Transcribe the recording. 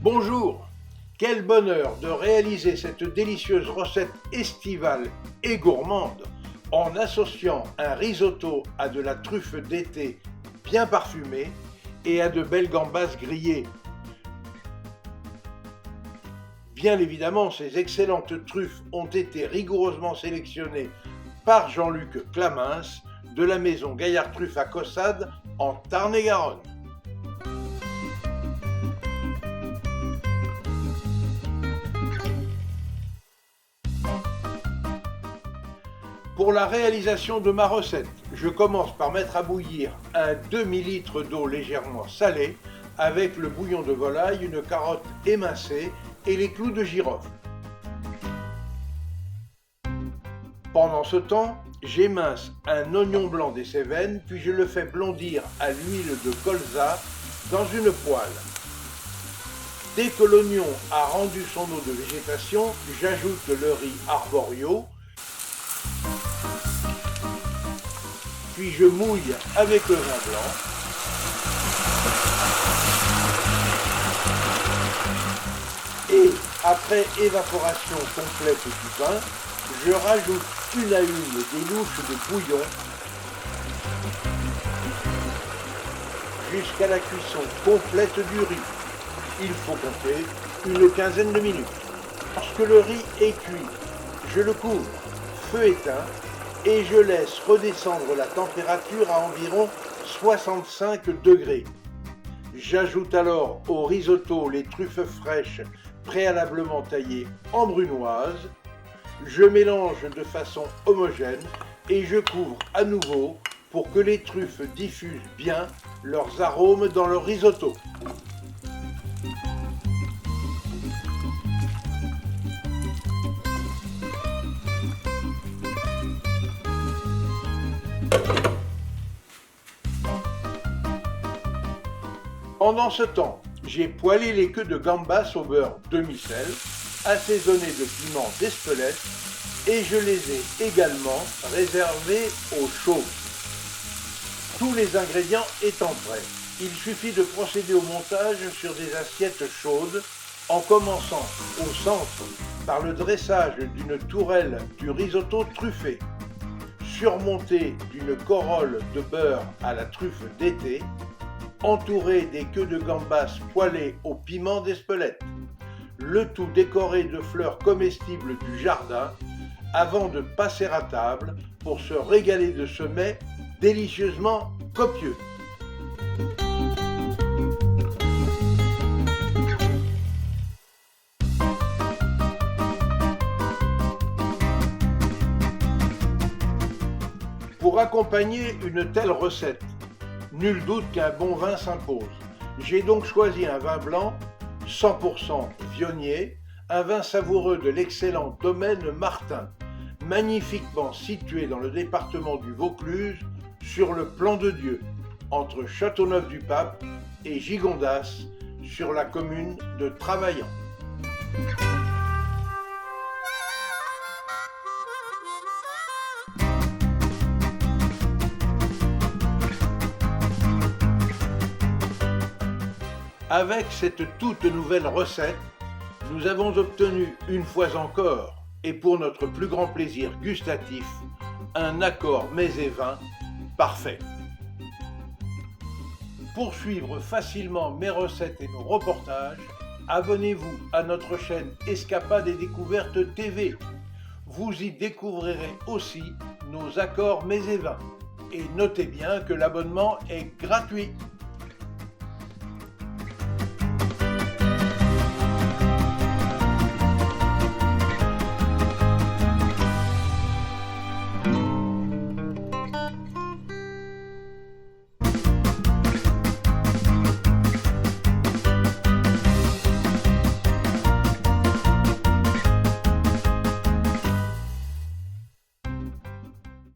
Bonjour! Quel bonheur de réaliser cette délicieuse recette estivale et gourmande en associant un risotto à de la truffe d'été bien parfumée et à de belles gambas grillées. Bien évidemment, ces excellentes truffes ont été rigoureusement sélectionnées par Jean-Luc Clamins de la maison Gaillard Truffes à Caussade en Tarn-et-Garonne. Pour la réalisation de ma recette, je commence par mettre à bouillir un demi-litre d'eau légèrement salée avec le bouillon de volaille, une carotte émincée et les clous de girofle. Pendant ce temps, j'émince un oignon blanc des Cévennes, puis je le fais blondir à l'huile de colza dans une poêle. Dès que l'oignon a rendu son eau de végétation, j'ajoute le riz arborio, puis je mouille avec le vin blanc. Et après évaporation complète du vin, je rajoute une à une des louches de bouillon jusqu'à la cuisson complète du riz. Il faut compter une quinzaine de minutes. Lorsque le riz est cuit, je le couvre, feu éteint, et je laisse redescendre la température à environ 65 degrés. J'ajoute alors au risotto les truffes fraîches préalablement taillées en brunoise. Je mélange de façon homogène et je couvre à nouveau pour que les truffes diffusent bien leurs arômes dans le risotto. Pendant ce temps, j'ai poêlé les queues de gambas au beurre demi-sel, assaisonnées de piment d'Espelette, et je les ai également réservées au chaud. Tous les ingrédients étant prêts, il suffit de procéder au montage sur des assiettes chaudes, en commençant au centre par le dressage d'une tourelle du risotto truffé, surmontée d'une corolle de beurre à la truffe d'été, entouré des queues de gambas poêlées au piment d'Espelette, le tout décoré de fleurs comestibles du jardin, avant de passer à table pour se régaler de ce mets délicieusement copieux. Pour accompagner une telle recette, nul doute qu'un bon vin s'impose. J'ai donc choisi un vin blanc 100% Viognier, un vin savoureux de l'excellent domaine Martin, magnifiquement situé dans le département du Vaucluse, sur le Plan de Dieu, entre Châteauneuf-du-Pape et Gigondas, sur la commune de Travaillant. Avec cette toute nouvelle recette, nous avons obtenu une fois encore, et pour notre plus grand plaisir gustatif, un accord mets et vin parfait. Pour suivre facilement mes recettes et nos reportages, abonnez-vous à notre chaîne Escapades et Découvertes TV. Vous y découvrirez aussi nos accords mets et vins. Et notez bien que l'abonnement est gratuit.